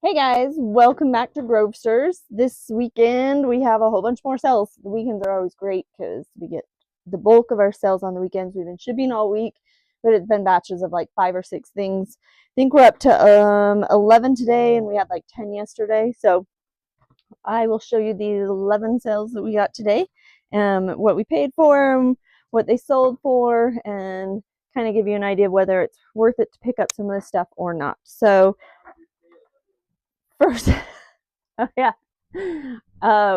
Hey guys, welcome back to Grovesters. This weekend we have a whole bunch more sales. The weekends are always great because we get the bulk of our sales on the weekends. We've been shipping all week, but it's been batches of like 5 or 6 things. I think we're up to 11 today, and we had like 10 yesterday. So I will show you the 11 sales that we got today, what we paid for them, what they sold for, and kind of give you an idea of whether it's worth it to pick up some of this stuff or not. So first, oh yeah,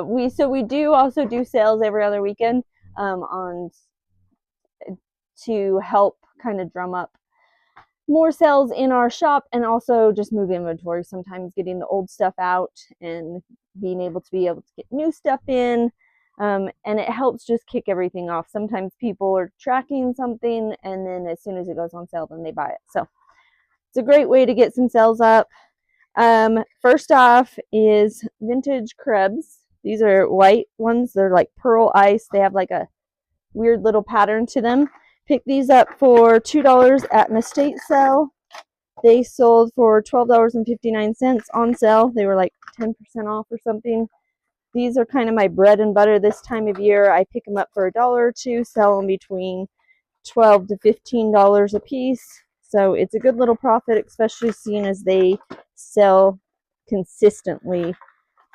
we do also do sales every other weekend on to help kind of drum up more sales in our shop, and also just move inventory, sometimes getting the old stuff out and being able to get new stuff in, and it helps just kick everything off. Sometimes people are tracking something, and then as soon as it goes on sale, then they buy it. So it's a great way to get some sales up. First off is vintage Krebs. These are white ones. They're like pearl ice. They have like a weird little pattern to them. Picked these up for $2 at an estate sale. They sold for $12.59 on sale. They were like 10% off or something. These are kind of my bread and butter this time of year. I pick them up for $1 or $2, sell them between $12 to $15 a piece. So it's a good little profit, especially seeing as they sell consistently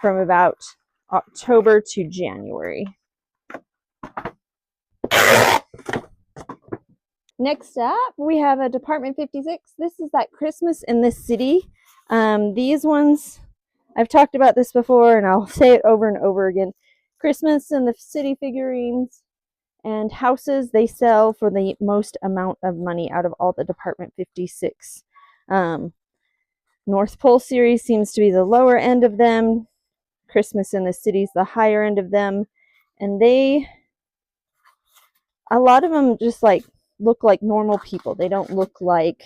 from about October to January. Next up, we have a Department 56. This is that Christmas in the City. These ones, I've talked about this before, and I'll say it over and over again. Christmas in the City figurines and houses, they sell for the most amount of money out of all the Department 56. North Pole series seems to be the lower end of them. Christmas in the City's the higher end of them. And a lot of them just like look like normal people. They don't look like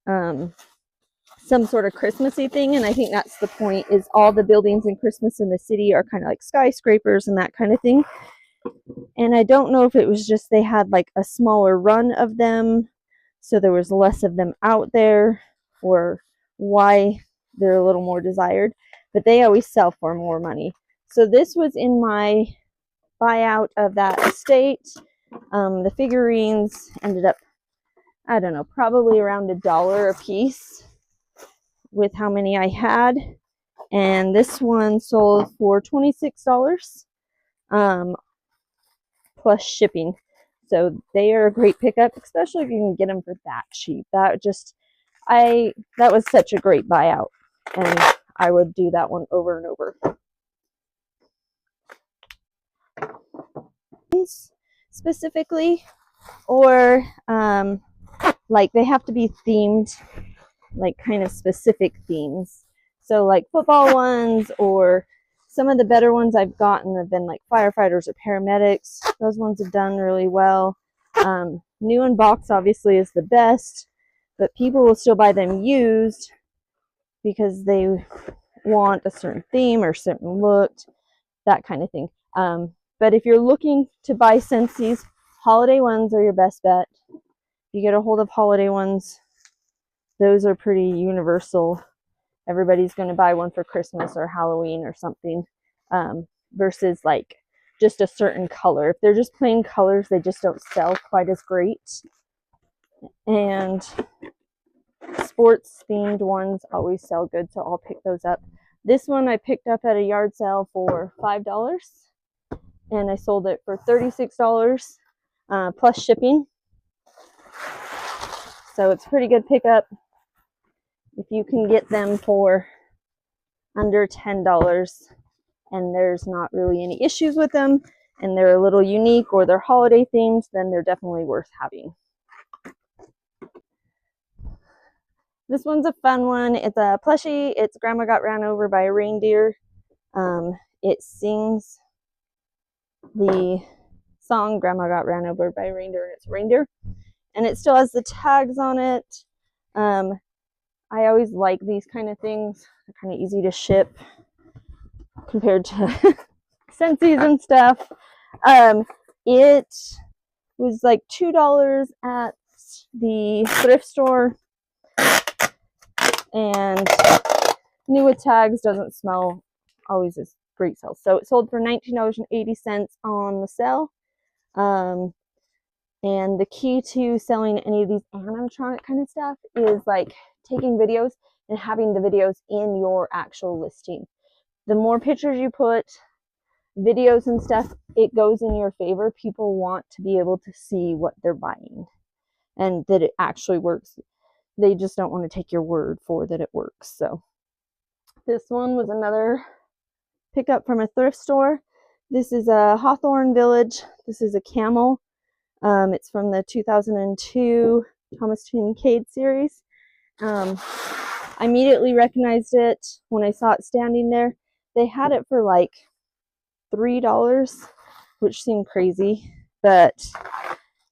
some sort of Christmassy thing. And I think that's the point, is all the buildings in Christmas in the City are kind of like skyscrapers and that kind of thing. And I don't know if it was just they had like a smaller run of them, so there was less of them out there, or why they're a little more desired, but they always sell for more money. So this was in my buyout of that estate. The figurines ended up, I don't know, probably around $1 a piece with how many I had. And this one sold for $26 plus shipping. So they are a great pickup, especially if you can get them for that cheap. That was such a great buyout, and I would do that one over and over. Specifically, or like they have to be themed, like kind of specific themes. So like football ones, or some of the better ones I've gotten have been like firefighters or paramedics. Those ones have done really well. New in box obviously is the best, but people will still buy them used because they want a certain theme or certain look, that kind of thing. But if you're looking to buy Scentsies, holiday ones are your best bet. If you get a hold of holiday ones, those are pretty universal. Everybody's going to buy one for Christmas or Halloween or something, versus like just a certain color. If they're just plain colors, they just don't sell quite as great. And sports themed ones always sell good, so I'll pick those up. This one I picked up at a yard sale for $5, and I sold it for $36 plus shipping. So it's a pretty good pickup if you can get them for under $10 and there's not really any issues with them, and they're a little unique or they're holiday themed, then they're definitely worth having. This one's a fun one. It's a plushie. It's Grandma Got Ran Over by a Reindeer. It sings the song Grandma Got Ran Over by a Reindeer, and it's reindeer. And it still has the tags on it. I always like these kind of things. They're kind of easy to ship compared to Scentsies and stuff. It was like $2 at the thrift store, and new with tags, doesn't smell, always is great sales. So it sold for $19.80 on the sale. And the key to selling any of these animatronic kind of stuff is like taking videos and having the videos in your actual listing. The more pictures you put, videos and stuff, it goes in your favor. People want to be able to see what they're buying and that it actually works. They just don't want to take your word for that it works. So this one was another pickup from a thrift store. This is a Hawthorne Village. This is a camel. It's from the 2002 Thomas Kincaid series. I immediately recognized it when I saw it standing there. They had it for like $3, which seemed crazy, but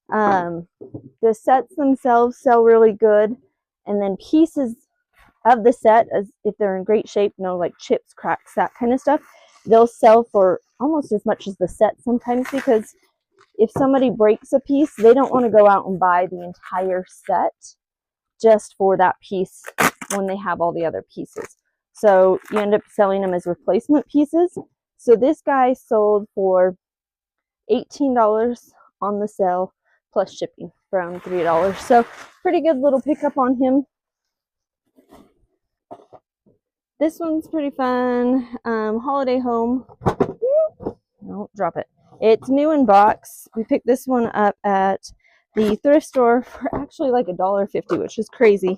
the sets themselves sell really good, and then pieces of the set, as if they're in great shape, no like chips, cracks, that kind of stuff, they'll sell for almost as much as the set sometimes, because if somebody breaks a piece, they don't want to go out and buy the entire set just for that piece when they have all the other pieces. So you end up selling them as replacement pieces. So this guy sold for $18 on the sale plus shipping from $3. So pretty good little pickup on him. This one's pretty fun. Holiday Home. Don't drop it. It's new in box. We picked this one up at the thrift store for actually like $1.50, which is crazy.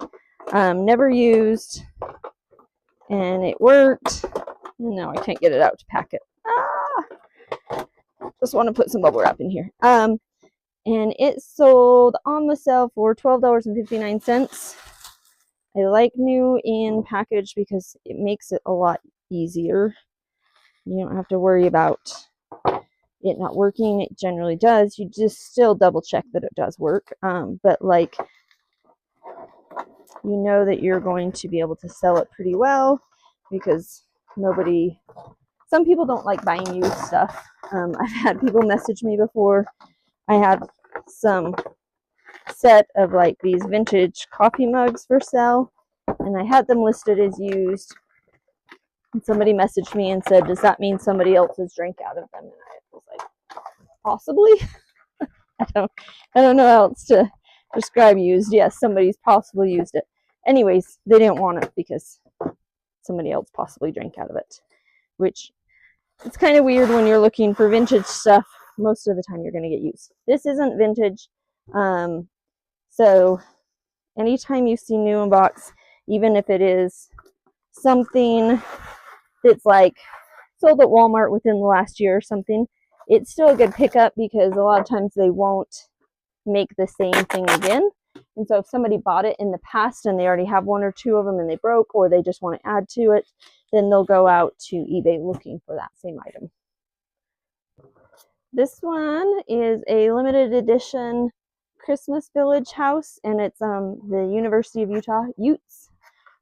Never used, and it worked. And now I can't get it out to pack it. Just want to put some bubble wrap in here. And it sold on the sale for $12.59. I like new in package because it makes it a lot easier. You don't have to worry about it not working. It generally does. You just still double check that it does work. But like, you know that you're going to be able to sell it pretty well, because some people don't like buying used stuff. I've had people message me before. I had some set of like these vintage coffee mugs for sale, and I had them listed as used. And somebody messaged me and said, does that mean somebody else has drank out of them? And I was like, possibly. I don't know how else to describe used. Yes, somebody's possibly used it. Anyways, they didn't want it because somebody else possibly drank out of it, which it's kind of weird when you're looking for vintage stuff. Most of the time you're going to get used. This isn't vintage. So anytime you see new in box, even if it is something that's like sold at Walmart within the last year or something, it's still a good pickup, because a lot of times they won't make the same thing again. And so if somebody bought it in the past and they already have one or two of them and they broke, or they just want to add to it, then they'll go out to eBay looking for that same item. This one is a limited edition Christmas Village house, and it's the University of Utah Utes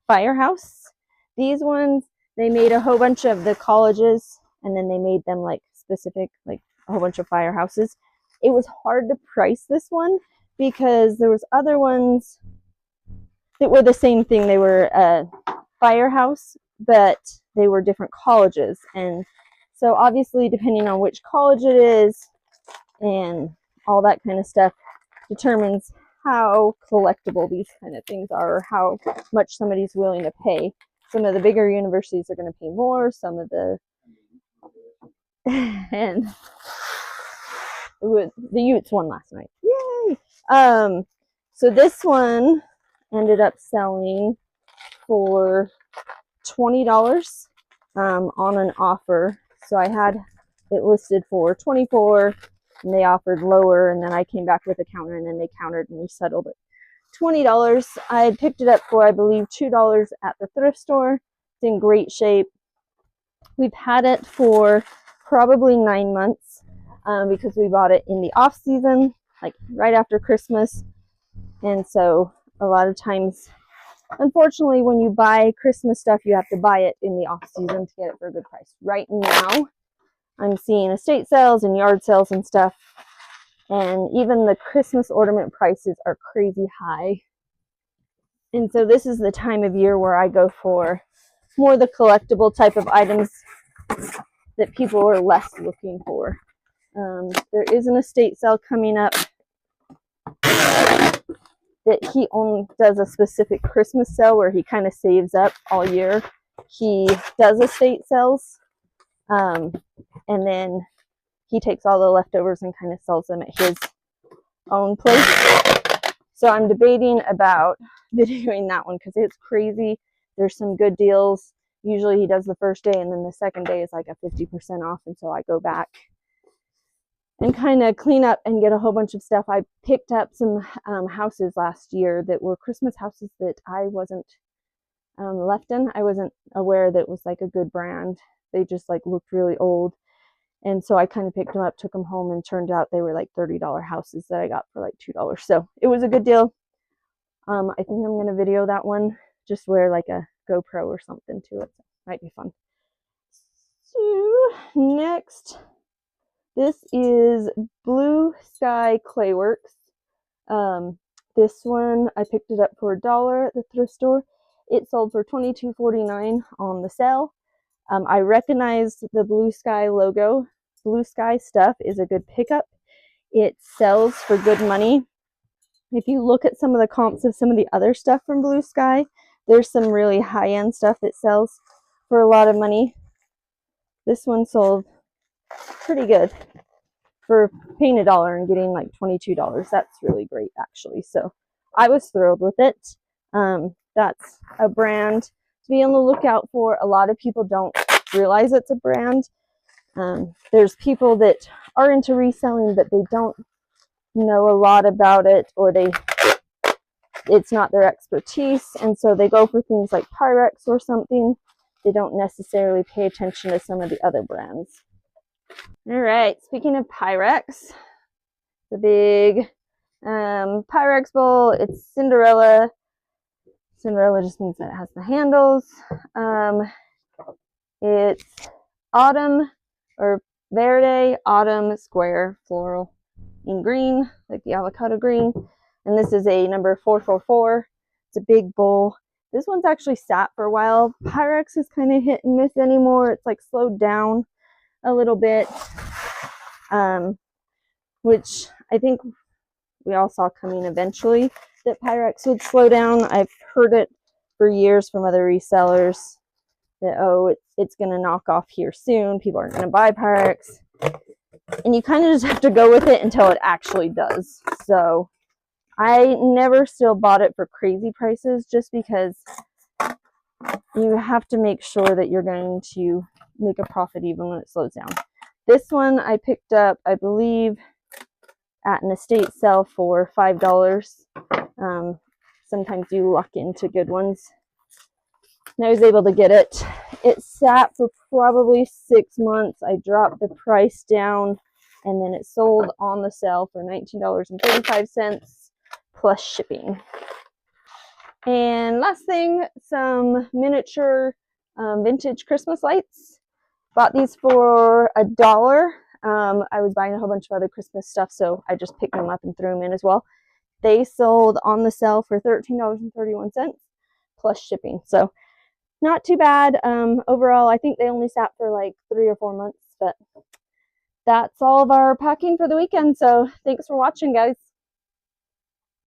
firehouse. These ones, they made a whole bunch of the colleges, and then they made them like specific, like a whole bunch of firehouses. It was hard to price this one because there was other ones that were the same thing. They were a firehouse, but they were different colleges. And so obviously, depending on which college it is and all that kind of stuff, determines how collectible these kind of things are, or how much somebody's willing to pay. Some of the bigger universities are going to pay more. Some of the and the Utes won last night. Yay! So this one ended up selling for $20 on an offer. So I had it listed for $24, and they offered lower, and then I came back with a counter, and then they countered and we settled it. $20. I had picked it up for, I believe, $2 at the thrift store. It's in great shape. We've had it for probably 9 months because we bought it in the off season, like right after Christmas. And so a lot of times, unfortunately, when you buy Christmas stuff, you have to buy it in the off season to get it for a good price. Right now, I'm seeing estate sales and yard sales and stuff, and even the Christmas ornament prices are crazy high. And so this is the time of year where I go for more the collectible type of items that people are less looking for. There is an estate sale coming up that he only does a specific Christmas sale where he kind of saves up all year. He does estate sales, and then he takes all the leftovers and kind of sells them at his own place. So I'm debating about videoing that one because it's crazy. There's some good deals. Usually he does the first day, and then the second day is like a 50% off, and so I go back and kind of clean up and get a whole bunch of stuff. I picked up some houses last year that were Christmas houses that I wasn't left in. I wasn't aware that it was like a good brand. They just like looked really old. And so I kind of picked them up, took them home, and turned out they were like $30 houses that I got for like $2. So it was a good deal. I think I'm going to video that one. Just wear like a GoPro or something to it. So might be fun. So next, this is Blue Sky Clayworks. This one, I picked it up for $1 at the thrift store. It sold for $22.49 on the sale. I recognized the Blue Sky logo. Blue Sky stuff is a good pickup. It sells for good money. If you look at some of the comps of some of the other stuff from Blue Sky, there's some really high-end stuff that sells for a lot of money. This one sold pretty good for paying $1 and getting like $22. That's really great, actually. So I was thrilled with it. That's a brand to be on the lookout for. A lot of people don't realize it's a brand. There's people that are into reselling, but they don't know a lot about it, or it's not their expertise, and so they go for things like Pyrex or something. They don't necessarily pay attention to some of the other brands. All right, speaking of Pyrex, the big Pyrex bowl, it's Cinderella. Cinderella just means that it has the handles. It's autumn or verde, autumn, square, floral in green, like the avocado green. And this is a number 444. It's a big bowl. This one's actually sat for a while. Pyrex is kind of hit and miss anymore. It's like slowed down a little bit, which I think we all saw coming eventually, that Pyrex would slow down. I've heard it for years from other resellers that, oh, it's going to knock off here soon. People aren't going to buy Pyrex. And you kind of just have to go with it until it actually does. So I never still bought it for crazy prices, just because you have to make sure that you're going to make a profit even when it slows down. This one I picked up, I believe, at an estate sale for $5. Sometimes you luck into good ones. And I was able to get it. It sat for probably 6 months. I dropped the price down, and then it sold on the sale for $19.35 plus shipping. And last thing, some miniature vintage Christmas lights. Bought these for $1. I was buying a whole bunch of other Christmas stuff, so I just picked them up and threw them in as well. They sold on the sale for $13.31 plus shipping. So not too bad. Overall, I think they only sat for like 3 or 4 months, but that's all of our packing for the weekend. So thanks for watching, guys.